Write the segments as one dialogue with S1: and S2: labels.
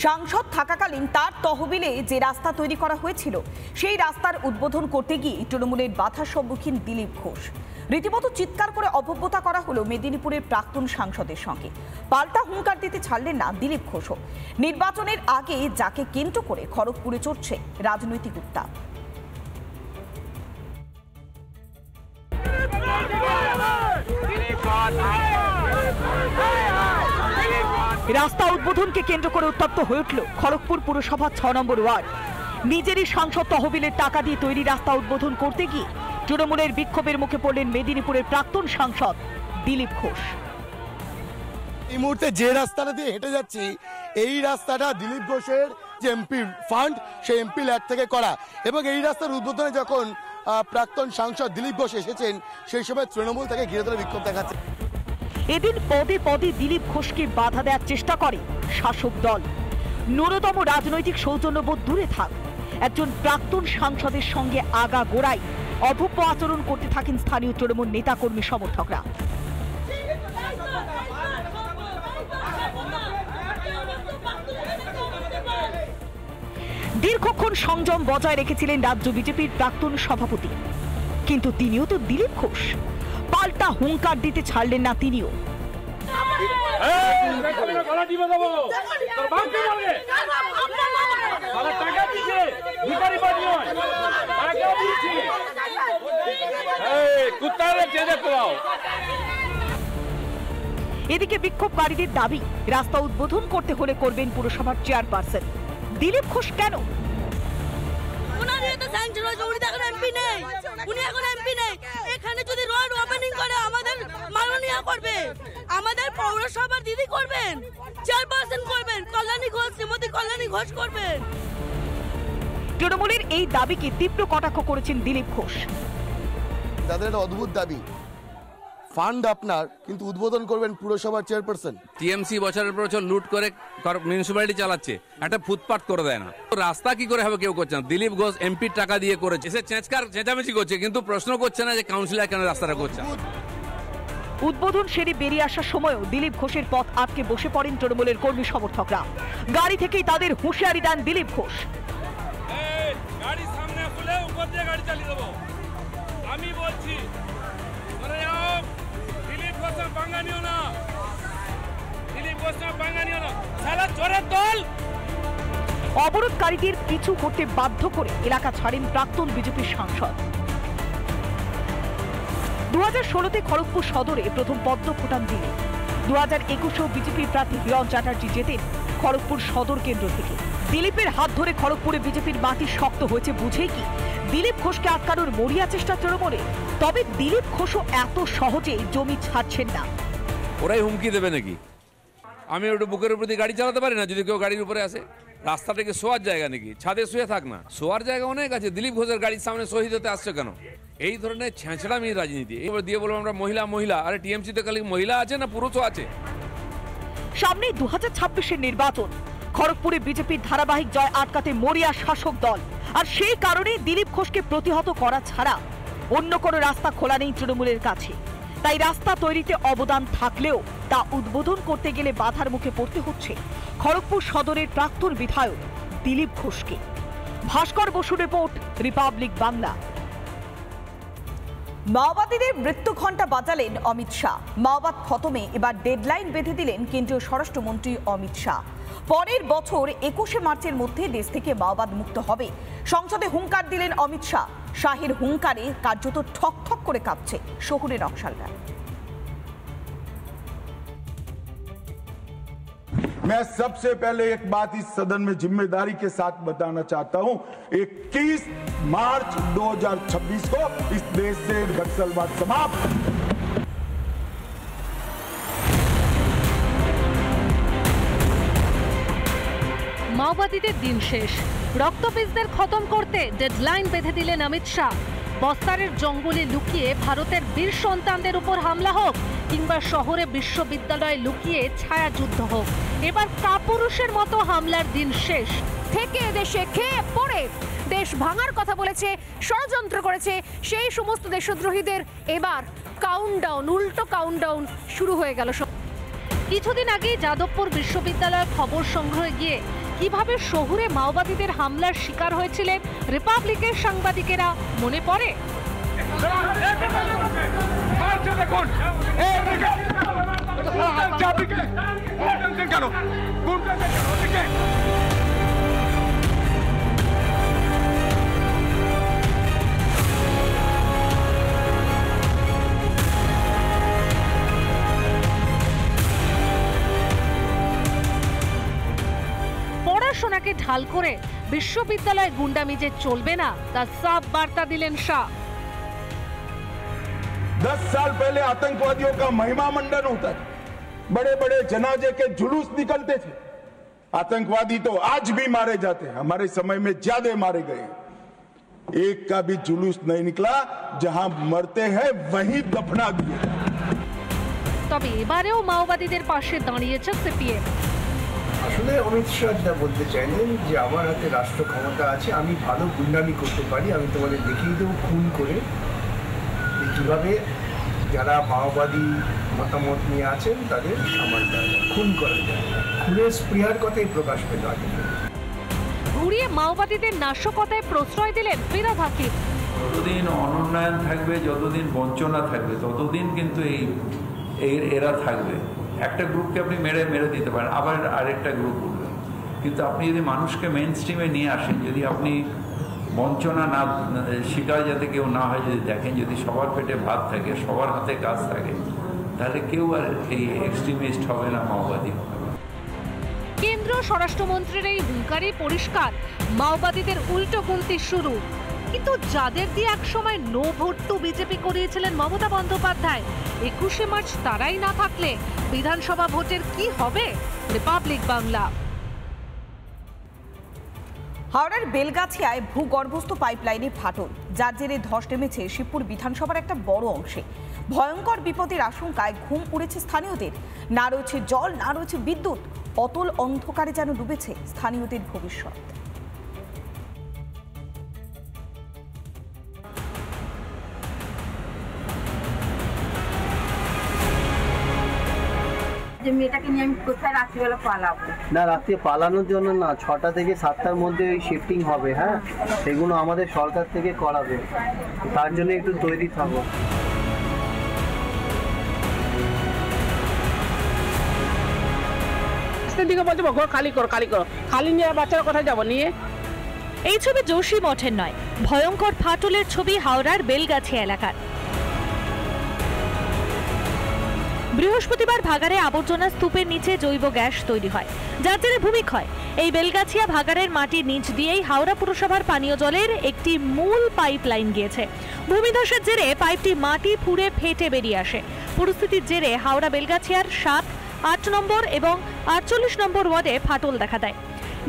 S1: সাংসদ থাকাকালীন তার তহবিলে যে রাস্তা তৈরি করা হয়েছিল সেই রাস্তার উদ্বোধন করতে গিয়ে তৃণমূলের বাধার সম্মুখীন দিলীপ ঘোষ। রীতিমতো চিৎকার করে অভব্যতা করা হলো মেদিনীপুরের প্রাক্তন সাংসদের সঙ্গে। পাল্টা হুঙ্কার দিতে ছাড়লেন না দিলীপ ঘোষও। নির্বাচনের আগে যাকে কেন্দ্র করে খড়গপুরে চড়ছে রাজনৈতিক উত্তাপ। রাস্তা উদ্বোধনকে কেন্দ্র করে উত্তপ্ত হয়ে উঠল খড়গপুর পুরসভা ৬ নম্বর ওয়ার্ড। নিজেরই সাংসদ তহবিলের টাকা দিয়ে তৈরি রাস্তা উদ্বোধন করতে গিয়ে তৃণমূলের বিক্ষোভের মুখে পড়লেন মেদিনীপুরের প্রাক্তন সাংসদ দিলীপ ঘোষ।
S2: এই মুহূর্তে যে রাস্তাটা দিয়ে হেঁটে যাচ্ছি, এই রাস্তাটা দিলীপ ঘোষের যে এমপি ফান্ড, সেই এমপি ল্যাড থেকে করা, এবং এই রাস্তার উদ্বোধনে যখন প্রাক্তন সাংসদ দিলীপ ঘোষ এসেছেন সেই সময় তৃণমূল তাকে ঘিরে ধরে বিক্ষোভ দেখাচ্ছে।
S1: এদিন পদে পদে দিলীপ ঘোষকে বাধা দেওয়ার চেষ্টা করে শাসক দল। ন্যূনতম রাজনৈতিক সৌজন্যবোধ দূরে থাক, একজন প্রাক্তন সাংসদের সঙ্গে আগা গোড়ায় অভব্য আচরণ করতে থাকেন স্থানীয় তৃণমূল নেতাকর্মী সমর্থকরা। দীর্ঘক্ষণ সংযম বজায় রেখেছিলেন রাজ্য বিজেপির প্রাক্তন সভাপতি, কিন্তু তিনিও তো দিলীপ ঘোষ। পাল্টা হুঙ্কার দিতে ছাড়লেন না তিনিও। এদিকে বিক্ষোভকারীদের দাবি, রাস্তা উদ্বোধন করতে হলে করবেন পুরসভার চেয়ারপারসন। দিলীপ ঘোষ কেন?
S3: এখানে যদি রোড ওপেনিং করে আমাদের মাননীয় করবে, আমাদের পৌরসভার দিদি করবেন, চেয়ারপারসন করবেন, কল্যাণী ঘোষ, শ্রীমতী কল্যাণী ঘোষ করবেন।
S1: তৃণমূলের এই দাবিকে তীব্র কটাক্ষ করেছেন দিলীপ ঘোষ।
S2: তাদের একটা অদ্ভুত দাবি, ফান্ড আপনার, কিন্তু উদ্বোধন করবেন পুরসভার চেয়ারপারসন।
S4: টিএমসি বছরের পর বছর লুট করে মিউনিসিপ্যালিটি চালাচ্ছে, একটা ফুটপাথ করে দেয় না। রাস্তা কি করে হবে কেউ করছে না। দিলীপ ঘোষ এমপির টাকা দিয়ে করেছে, সে চেঁচামেচি করছে, কিন্তু প্রশ্ন করছে না যে কাউন্সিলর কেন রাস্তাটা করছে।
S1: উদ্বোধন সেরে বেরিয়ে আসার সময়ও দিলীপ ঘোষের পথ আটকে বসে পড়েন তৃণমূলের কর্মী সমর্থকরা। গাড়ি থেকেই তাদের হুঁশিয়ারি দেন দিলীপ ঘোষ।
S5: গাড়ি সামনে খুলে উপর দিয়ে গাড়ি চালিয়ে দেবো, আমি বলছি। দিলীপ ঘোষের বাঙ্গা নিও না, দিলীপ ঘোষের বাঙ্গা নিও না, সারা চোরের দল।
S1: অবরোধকারীদের পিছু করতে বাধ্য করে এলাকা ছাড়েন প্রাক্তন বিজেপি সাংসদ। 2016-তে খড়গপুর সদরে প্রথম পদ্ম ফোটান তিনি। 2021-এও বিজেপির প্রার্থী হিরণ চ্যাটার্জি জেতেন খড়গপুর সদর কেন্দ্র থেকে। দিলীপের হাত ধরে খড়গপুরে বিজেপির মাটি শক্ত হয়েছে বুঝেই কি দিলীপ ঘোষকে আটকানোর মরিয়া চেষ্টা তৃণমূলে? তবে দিলীপ ঘোষও এত সহজে জমি ছাড়ছেন না।
S4: ওরাই হুমকি দেবে নাকি? আমি ওটা বুকের উপর দিয়ে গাড়ি চালাতে পারি না যদি কেউ গাড়ির উপরে আসে? রাস্তাটা কি শোয়ার জায়গা নাকি? ছাদে শুয়ে থাক না, শোয়ার জায়গা অনেক আছে। দিলীপ ঘোষের গাড়ির সামনে শহীদ হতে আসছে কেন? এই ধরনের ছেঁচড়ামি রাজনীতি। এবার দিয়ে বলবো আমরা মহিলা মহিলা, আরে টিএমসিতে খালি মহিলা আছে না পুরুষও আছে?
S1: সামনে 2026-এর নির্বাচন। খড়গপুরে বিজেপির ধারাবাহিক জয় আটকাতে মরিয়া শাসক দল, আর সেই কারণেই দিলীপ ঘোষকে প্রতিহত করা ছাড়া অন্য কোনো রাস্তা খোলা নেই তৃণমূলের কাছে। তাই রাস্তা তৈরিতে অবদান থাকলেও তা উদ্বোধন করতে গেলে বাধার মুখে পড়তে হচ্ছে খড়গপুর সদরের প্রাক্তন বিধায়ক দিলীপ ঘোষকে। ভাস্কর বসু রিপোর্ট, রিপাবলিক বাংলা। মাওবাদীদের মৃত্যু ঘণ্টা বাজালেন অমিত শাহ। মাওবাদ খতমে এবার ডেডলাইন বেঁধে দিলেন কেন্দ্রীয় স্বরাষ্ট্রমন্ত্রী অমিত শাহ। পরের বছর 21শে মার্চের মধ্যে দেশ থেকে মাওবাদ মুক্ত হবে। সংসদে হুঙ্কার দিলেন অমিত শাহ। শাহের হুঙ্কারে কার্যত ঠক ঠক করে কাঁপছে শহুরে নকশালরা।
S6: मैं सबसे पहले एक बात इस सदन में जिम्मेदारी के साथ बताना चाहता हूं, 21 मार्च 2026 को इस देश से नक्सलवाद समाप्त।
S7: মাওবাদীদের দিন শেষ, রক্তবীজদের খতম করতে ডেডলাইন বেঁধে দিলেন অমিত শাহ। বস্তারের জঙ্গলে লুকিয়ে ভারতের বীর সন্তানদের উপর হামলা হোক কিংবা শহরে বিশ্ববিদ্যালয়ে লুকিয়ে ছায়া যুদ্ধ হোক, এবার কাপুরুষের মতো হামলার দিন শেষ।
S8: থেকে দেশে খেয়ে পড়ে দেশ ভাঙার কথা বলেছে, ষড়যন্ত্র করেছে সেই সমস্ত দেশদ্রোহীদের এবার কাউন্টডাউন, উল্টো কাউন্টডাউন শুরু হয়ে গেল।
S7: কিছুদিন আগে যাদবপুর বিশ্ববিদ্যালয়ের খবর সংগ্রহে গিয়ে কিভাবে শহুরে মাওবাদীদের হামলার শিকার হয়েছিলেন রিপাবলিকের সাংবাদিকেরা মনে পড়ে? পড়াশোনাকে ঢাল করে বিশ্ববিদ্যালয় গুন্ডামি যে চলবে না তা সাফ বার্তা দিলেন শাহ।
S6: 10 साल पहले आतंकवादियों का महिमा मंडन होता था, बड़े बड़े जनाजे के जुलूस निकलते थे। आतंकवादी तो आज भी मारे जाते हैं, हमारे समय में ज्यादा मारे गए। एक का भी जुलूस नहीं निकला, जहां मरते हैं वहीं दफना दिए।
S7: তবে এবারেও মাওবাদীদের পাশে দাঁড়িয়েছে সিপিএম।
S9: আসলে অমিত শাহ যা বলতে চাইলেন যে আমার হাতে রাষ্ট্র ক্ষমতা আছে, আমি ভালো গুন্ডামি করতে পারি, আমি তোমাদের দেখিয়ে দেবো খুন করে কিভাবে যারা মাওবাদী মতামত নিয়ে আছেন তাদের সামাল খুন করা যায়। খুনের স্পৃহার কথাই প্রকাশ পেল আগে।
S7: ঘুরিয়ে মাওবাদীদের নাশকতায় প্রশ্রয় দিলেন ফিরহাদ হাকিম।
S10: যতদিন অনুন্নয়ন থাকবে, যতদিন বঞ্চনা থাকবে, ততদিন কিন্তু এরা থাকবে। একটা গ্রুপকে আপনি মেরে দিতে পারেন, আবার আরেকটা গ্রুপ উঠবে। কিন্তু আপনি যদি মানুষকে মেইন স্ট্রিমে নিয়ে আসেন, যদি আপনি বঞ্চনা না শিকার যাতে কেউ না হয় যদি দেখেন, যদি সবার পেটে ভাত থাকে, সবার হাতে কাজ থাকে, তাহলে কেউ আর এই এক্সট্রিমিস্ট হবে না, মাওবাদী হবে।
S7: কেন্দ্রীয় স্বরাষ্ট্রমন্ত্রীর এই হুঙ্কারে পরিষ্কার মাওবাদীদের উল্টো গুনতি শুরু। কিন্তু যাদের দিয়ে একসময় নো ভোট টু বিজেপি করিয়েছিলেন মমতা বন্দ্যোপাধ্যায়, 21শে মার্চ তারাই না থাকলে বিধানসভা ভোটের কি হবে? রিপাবলিক বাংলা।
S1: হাওড়ার বেলগাছিয়ায় ভূগর্ভস্থ পাইপলাইনে ফাটল, যার জেরে ধস নেমেছে শিবপুর বিধানসভার একটা বড় অংশে। ভয়ঙ্কর বিপদের আশঙ্কায় ঘুম উড়েছে স্থানীয়দের। না রয়েছে জল, না রয়েছে বিদ্যুৎ। অতল অন্ধকারে যেন ডুবেছে স্থানীয়দের ভবিষ্যৎ।
S3: যে মেয়েটাকে নিয়ে আমি কোথায় রাত্রিবেলা পালাবো?
S11: না, রাত্রে পালানোর জন্য না, 6টা থেকে 7টার মধ্যে ওই শিফটিং হবে। হ্যাঁ, সেগুলো আমাদের সরকার থেকে করাবে, তার জন্য একটু তৈরি থাকো।
S3: দিকে বলতে ঘর খালি করো, খালি নিয়ে বাচ্চারা কোথায় যাবো নিয়ে?
S7: এই ছবি যোশী মঠের নয়, ভয়ঙ্কর ফাটলের ছবি হাওড়ার বেলগাছিয়া এলাকার। বৃহস্পতিবার ভাগাড়ে আবর্জনা স্তূপের নিচে জৈব গ্যাস তৈরি হয়, যার জেরে ভূমিক্ষয়। এই বেলগাছিয়া ভাগাড়ের মাটির নিচ দিয়েই হাওড়া পুরসভার পানীয় জলের একটি মূল পাইপ লাইন গিয়েছে। ভূমিধসের জেরে পাইপটি মাটি ফুঁড়ে ফেটে বেরিয়ে আসে। পরিস্থিতির জেরে হাওড়া বেলগাছিয়ার 7, 8 নম্বর এবং 48 নম্বর ওয়ার্ডে ফাটল দেখা দেয়।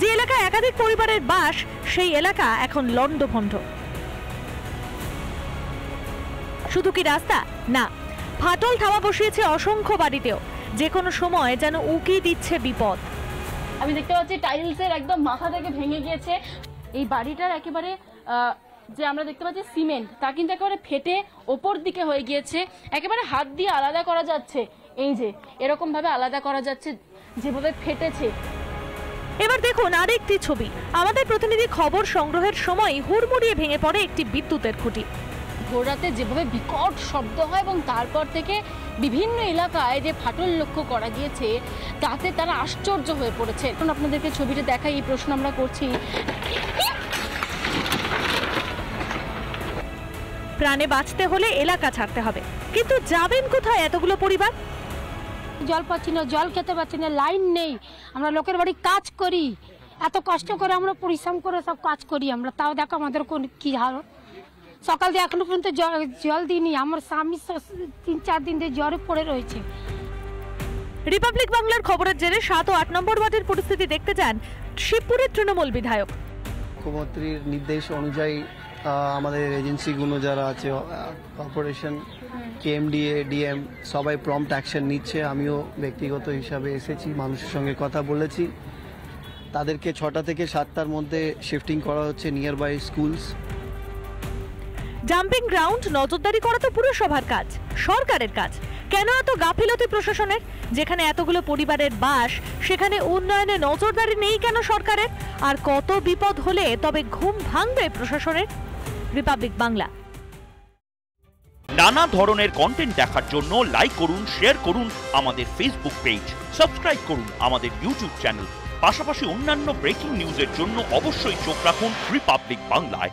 S7: যে এলাকায় একাধিক পরিবারের বাস, সেই এলাকা এখন লণ্ডভণ্ড। শুধু কি রাস্তা? না, ফাটল থামা বসিয়েছে অসংখ্য বাড়িতেও। যে কোনো সময় যেন উকি দিচ্ছে বিপদ।
S3: আমি দেখতে পাচ্ছি টাইলসের একদম মাথা থেকে ভেঙে গিয়েছে। এই বাড়িটার একেবারে যে আমরা দেখতে পাচ্ছি সিমেন্ট, তা কিন্তু একেবারে ফেটে ওপর দিকে হয়ে গিয়েছে। একেবারে হাত দিয়ে আলাদা করা যাচ্ছে, এই যে এরকম ভাবে আলাদা করা যাচ্ছে যেভাবে ফেটেছে।
S7: এবার দেখুন আরেকটি ছবি। আমাদের প্রতিনিধি খবর সংগ্রহের সময় হুড়মুড়িয়ে ভেঙে পড়ে একটি বিদ্যুতের খুঁটি।
S3: ভোররাতে যেভাবে বিকট শব্দ হয় এবং তারপর থেকে বিভিন্ন এলাকায় যে ফাটল লক্ষ্য করা গিয়েছে, তাতে তারা আশ্চর্য হয়ে পড়েছে। এখন আপনাদেরকে ছবিটা দেখাই, এই প্রশ্ন আমরা করছি।
S7: প্রাণে বাঁচতে হলে এলাকা ছাড়তে হবে, কিন্তু যাবেন কোথায় এতগুলো পরিবার?
S3: জল পাচ্ছি না, জল খেতে পাচ্ছি না, লাইন নেই। আমরা লোকের বাড়ি কাজ করি, এত কষ্ট করে আমরা পরিশ্রম করে সব কাজ করি আমরা, তাও দেখো আমাদের কোন কি হালত। সকাল দিয়ে এখনো পর্যন্ত জল দিইনি। আমার স্বামী 3-4 দিন ধরে জ্বরে পড়ে রয়েছে।
S7: রিপাবলিক বাংলার খবরের জেরে 7 ও 8 নম্বর ওয়ার্ডের পরিস্থিতি দেখতে যান শিবপুরের তৃণমূল বিধায়ক।
S11: মুখ্যমন্ত্রীর নির্দেশ অনুযায়ী আমাদের এজেন্সিগুলো যারা আছে, কর্পোরেশন, কেএমডিএ, ডিএম, সবাই প্রম্পট অ্যাকশন নিচ্ছে। আমিও ব্যক্তিগত হিসাবে এসেছি, মানুষের সঙ্গে কথা বলেছি। তাদেরকে 6টা থেকে 7টার মধ্যে শিফটিং করা হচ্ছে nearby schools.
S7: Jumping ground নজরদারি করা তো পুরসভার কাজ, সরকারের কাজ। কেন এত গাফিলতি প্রশাসনের? যেখানে এতগুলো পরিবারের বাস, সেখানে উন্নয়নে নজরদারি নেই কেন সরকারের? আর কত বিপদ হলে তবে ঘুম ভাঙবে প্রশাসনের? রিপাবলিক বাংলা।
S12: নানা ধরনের কন্টেন্ট দেখার জন্য লাইক করুন, শেয়ার করুন আমাদের ফেসবুক পেজ, সাবস্ক্রাইব করুন আমাদের ইউটিউব চ্যানেল। পাশাপাশি অন্যান্য ব্রেকিং নিউজের জন্য অবশ্যই চোখ রাখুন রিপাবলিক বাংলায়।